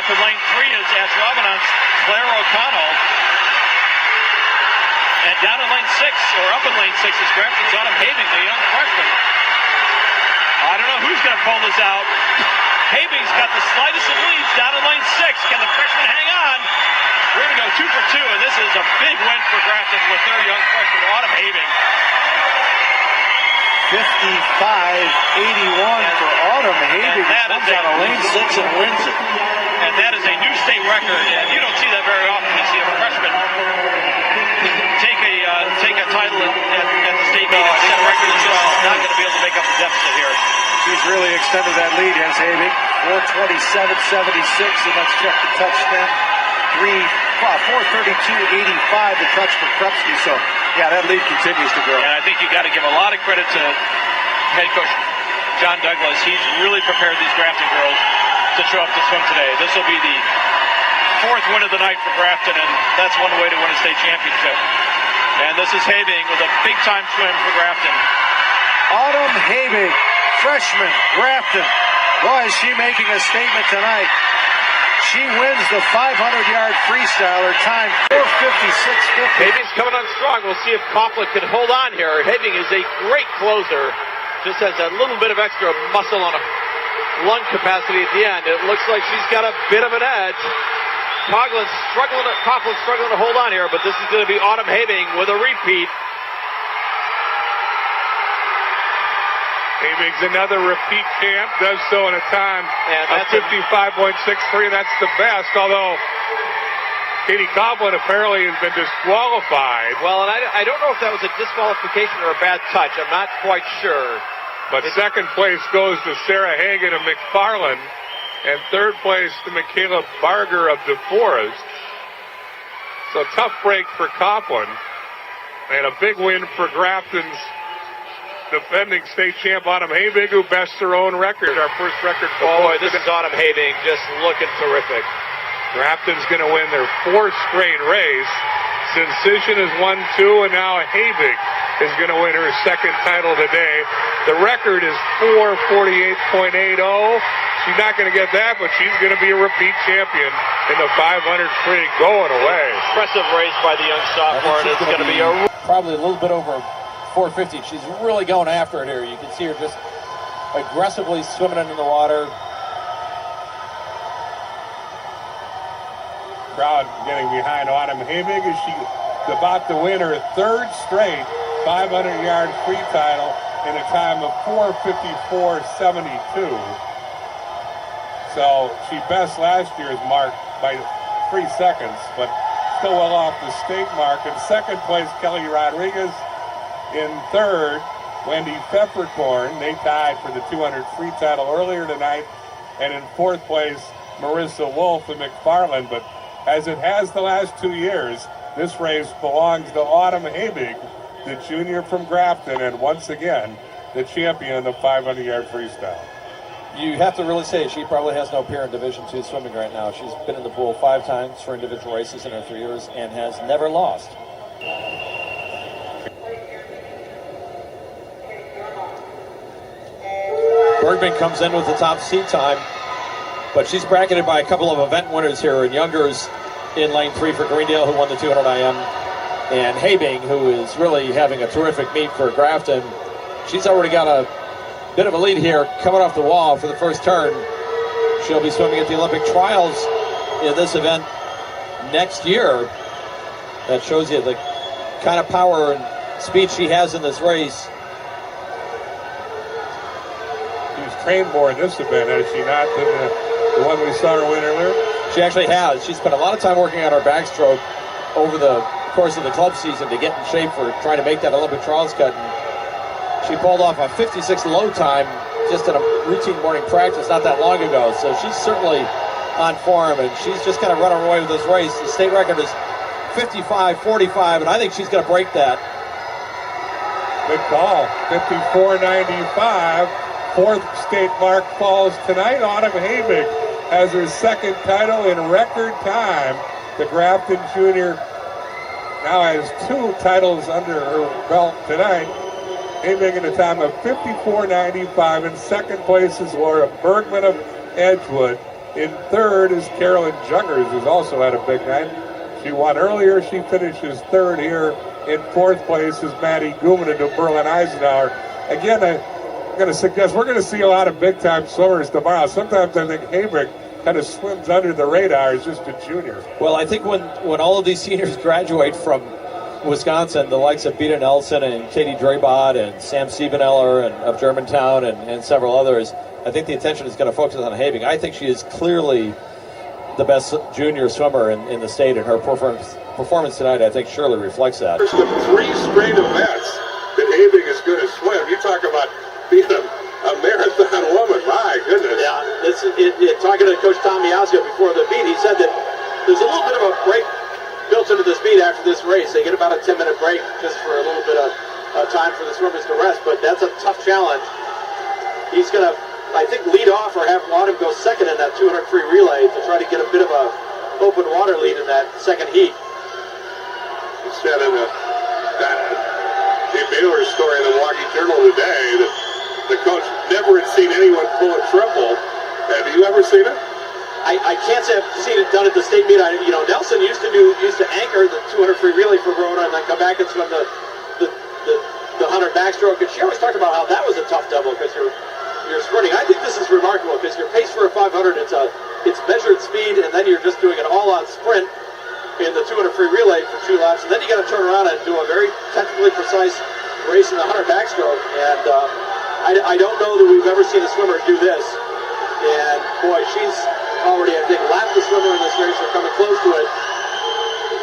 up in lane 3 is Ashwaubenon's Claire O'Connell. And down in lane 6, or up in lane 6, is Grafton's Autumn Haebig, the young freshman. I don't know who's going to pull this out. Haebig's got the slightest of leads down in lane 6. Can the freshman hang on? We're going to go 2 for 2, and this is a big win for Grafton with their young freshman, Autumn Haebig. 55-81 for Autumn Haebig. Comes out of lane 6 and wins it. And that is a new state record, and you don't see that very often. You see a freshman take a title at the state meet and set a record that's just not going to be able to make up the deficit here. She's really extended that lead, has Haebig. 427.76, and let's check the touchdown. 432.85 the touch for Krupski. So, yeah, that lead continues to grow. And I think you got to give a lot of credit to head coach John Douglas. He's really prepared these Grafton girls to show up to swim today. This will be the 4th win of the night for Grafton, and that's one way to win a state championship. And this is Haebig with a big-time swim for Grafton. Autumn Haebig, freshman, Grafton. Boy, is she making a statement tonight. She wins the 500-yard freestyle. Her time, 4:56.50. Haebig's coming on strong. We'll see if Coughlin can hold on here. Haebig is a great closer. Just has a little bit of extra muscle on a lung capacity at the end. It looks like she's got a bit of an edge. Coughlin's struggling to hold on here, but this is going to be Autumn Haebig with a repeat. Haebig's another repeat champ, does so in a time of 55.63. That's the best, although Katie Coughlin apparently has been disqualified. Well, and I don't know if that was a disqualification or a bad touch. I'm not quite sure. But second place goes to Sarah Hagan of McFarland, and third place to Michaela Barger of DeForest. So tough break for Coughlin, and a big win for Grafton's defending state champ Autumn Haebig, who bests her own record, our first record. Boy, this is Autumn Haebig just looking terrific. Grafton's going to win their 4th straight race. Sensation has won 2, and now Haebig is going to win her 2nd title today. The record is 4:48.80. She's not going to get that, but she's going to be a repeat champion in the 500 free going away. Impressive race by the young sophomore, and it's going to be probably a little bit over 450. She's really going after it here. You can see her just aggressively swimming under the water. Crowd getting behind Autumn Haebig as she's about to win her 3rd straight 500-yard free title in a time of 4:54.72. So she best last year's mark by 3 seconds, but still well off the state mark. In 2nd place, Kelly Rodriguez. In 3rd, Wendy Peppercorn. They tied for the 200 free title earlier tonight. And in 4th place, Marissa Wolf of McFarland. But as it has the last 2 years, this race belongs to Autumn Haebig, the junior from Grafton, and once again, the champion of 500-yard freestyle. You have to really say she probably has no peer in Division II swimming right now. She's been in the pool 5 times for individual races in her 3 years and has never lost. Bergman comes in with the top seed time, but she's bracketed by a couple of event winners here, and Youngers in lane 3 for Greendale, who won the 200 IM, and Haebig, who is really having a terrific meet for Grafton. She's already got a bit of a lead here coming off the wall for the first turn. She'll be swimming at the Olympic trials in this event next year. That shows you the kind of power and speed she has in this race. She's trained more in this event, has she not, than the one we saw her win earlier? She actually has. She spent a lot of time working on her backstroke over the course of the club season to get in shape for trying to make that Olympic trials cut. And she pulled off a 56 low time just in a routine morning practice not that long ago. So she's certainly on form, and she's just kind of running away with this race. The state record is 55.45, and I think she's going to break that. Good call. 54.95. 4th state mark falls tonight. Autumn Haebig has her 2nd title in record time. The Grafton junior now has 2 titles under her belt tonight. Haebig in a time of 54.95. In 2nd place is Laura Bergman of Edgewood. In third is Carolyn Jungers, who's also had a big night. She won earlier. She finishes third here. In fourth place is Maddie Guman and Berlin Eisenhower. Again, I'm going to suggest we're going to see a lot of big-time swimmers tomorrow. Sometimes I think Haebig kind of swims under the radar as just a junior. Well, I think when all of these seniors graduate from Wisconsin, the likes of Beta Nelson and Katie Draybot and Sam Siebeneller and of Germantown and several others, I think the attention is going to focus on Haebig. I think she is clearly the best junior swimmer in the state, and her performance tonight, I think, surely reflects that. There's the 3 straight events that Haebig is going to swim. You talk about being a marathon woman. My goodness. Yeah, talking to Coach Tom Miazga before the meet, he said that there's a little bit of a break built into this meet after this race. They get about a 10-minute break just for a little bit of time for the swimmers to rest, but that's a tough challenge. He's going to, I think, lead off or want him go second in that 200 free relay to try to get a bit of a open water lead in that second heat. He said in Dave Baylor's story in the Milwaukee Journal today that the coach never had seen anyone pull a triple. Have you ever seen it? I can't say I've seen it done at the state meet. Nelson used to anchor the 200 free relay for Verona and then come back and swim the 100 backstroke. And she always talked about how that was a tough double because you're sprinting. I think this is remarkable because your pace for a 500, it's measured speed, and then you're just doing an all-out sprint in the 200 free relay for 2 laps, and then you got to turn around and do a very technically precise race in the 100 backstroke. And I don't know that we've ever seen a swimmer do this. And boy, she's already, I think, lapped the swimmer in this race or coming close to it.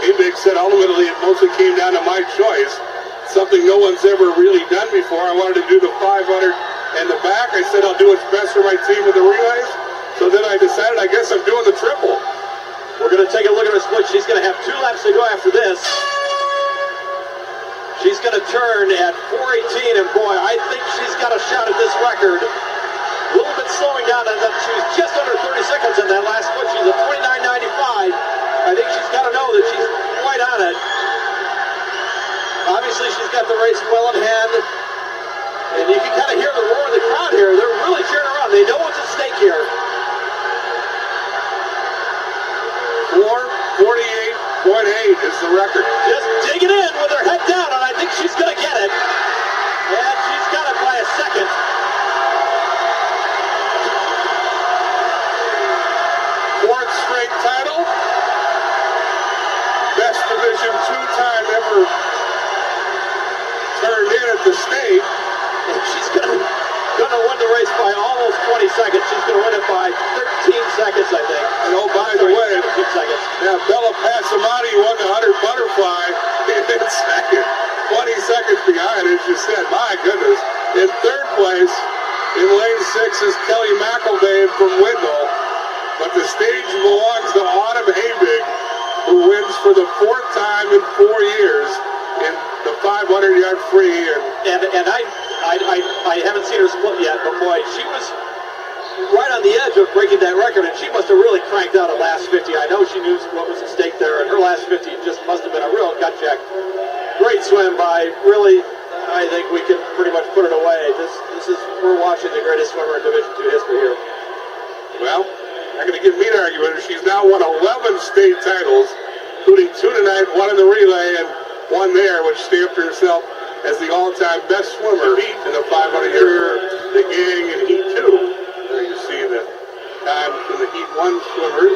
Haebig said ultimately it mostly came down to my choice. Something no one's ever really done before. I wanted to do the 500 and the back. I said I'll do what's best for my team with the relays. So then I decided I guess I'm doing the triple. We're going to take a look at her split. She's going to have 2 laps to go after this. She's going to turn at 4:18, and boy, I think she's got a shot at this record. A little bit slowing down, and she was just under 30 seconds in that last split. She's at 29.95. I think she's got to know that she's right on it. Obviously, she's got the race well in hand, and you can kind of hear the roar of the crowd here. They're really cheering her on. They know what's at stake here. 4:48.8 is the record. Just digging in with her head down, and I think she's going to get it. And she's got it by a second. Fourth straight title. Best Division II time ever turned in at the state. And she's going to win the race by almost 20 seconds. She's going to win it by 13 seconds, I think. And oh, by the way, 17 seconds. now Bella Passamani won the 100 butterfly in second. 20 seconds behind, as you said. My goodness. In third place, in lane 6, is Kelly McElvain from Wendell. But the stage belongs to Autumn Haebig, who wins for the 4th time in 4 years in the 500-yard free. And I haven't seen her split yet, but boy, she was right on the edge of breaking that record, and she must have really cranked out a last 50. I know she knew what was at stake there, and her last 50 just must have been a real gut check. Great swim by, really, I think we can pretty much put it away. We're watching the greatest swimmer in Division II history here. Well, not going to give me an argument. She's now won 11 state titles, including 2 tonight, 1 in the relay, and 1 there, which stamped herself as the all-time best swimmer in the 500-yard. The gang in Heat 2. There you see the time from the Heat 1 swimmers.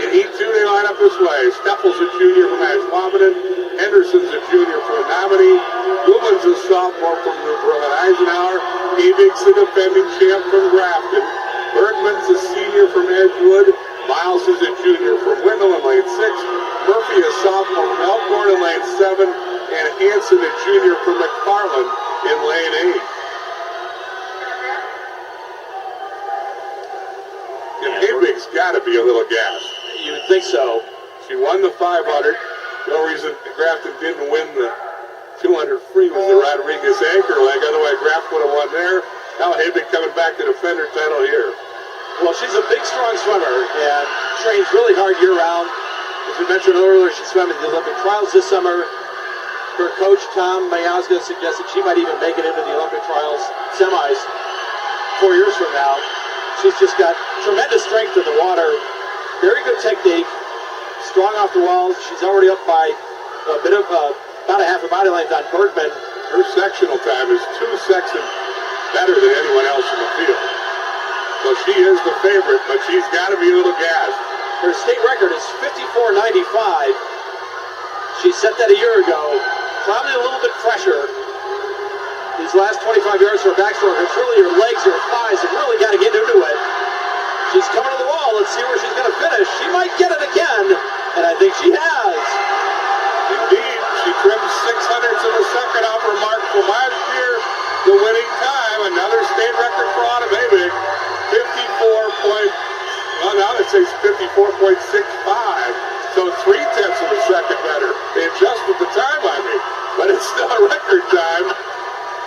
In Heat 2, they line up this way. Steffels, a junior from Ashwaubenon. Henderson's a junior from Menominee. Guman's a sophomore from New Berlin Eisenhower. Haebig's the defending champ from Grafton. Bergman's a senior from Edgewood. Miles is a junior from Wendell in lane 6. Murphy, a sophomore from Elkhorn in lane 7. And Hanson, a junior from McFarland in lane 8. And Haebig's got to be a little gassed. You would think so. She won the 500. The only reason Grafton didn't win the 200 free was the Rodriguez anchor leg. Otherwise, Grafton would have won there. Now Haebig coming back to defend her title here. Well, she's a big, strong swimmer and trains really hard year-round. As we mentioned earlier, she swam at the Olympic trials this summer. Her coach, Tom Miazga, suggested she might even make it into the Olympic trials semis 4 years from now. She's just got tremendous strength in the water, very good technique, strong off the walls. She's already up by a bit of about a half a body length on Bergman. Her sectional time is 2 seconds better than anyone else in the field. So she is the favorite, but she's got to be a little gassed. Her state record is 54.95. She set that a year ago, probably a little bit fresher. These last 25 yards for a backstroke, it's really her legs or her thighs have really got to get into it. She's coming to the wall. Let's see where she's going to finish. She might get it again, and I think she has. Indeed, she trimmed 600ths of a second off her mark from last year, the winning time. Another state record for Autumn Haebig, 54.65. So 0.3 of a second better. They adjusted the time on me, but it's still a record time.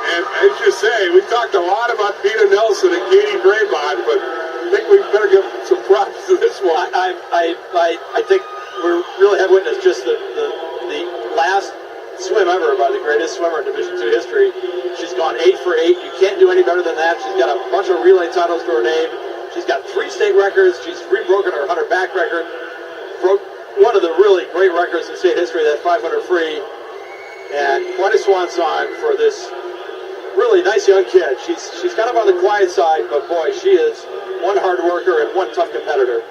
And as you say, we talked a lot about Peter Nelson and Katie Braymont, but I think we better give some props to this one. I think we really have witnessed just the last swim ever by the greatest swimmer in Division II history. She's gone 8 for 8. You can't do any better than that. She's got a bunch of relay titles to her name. She's got 3 state records. She's rebroken her 100 back record. Broke one of the really great records in state history, that 500 free. And quite a swan song for this really nice young kid. She's kind of on the quiet side, but boy, she is one hard worker and one tough competitor.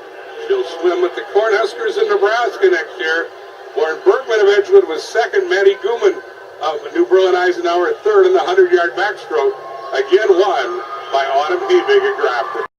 She'll swim with the Cornhuskers in Nebraska next year. Lauren Bergman of Edgewood was second. Maddie Gooman of New Berlin-Eisenhower third in the 100-yard backstroke. Again won by Autumn Haebig at Grafton.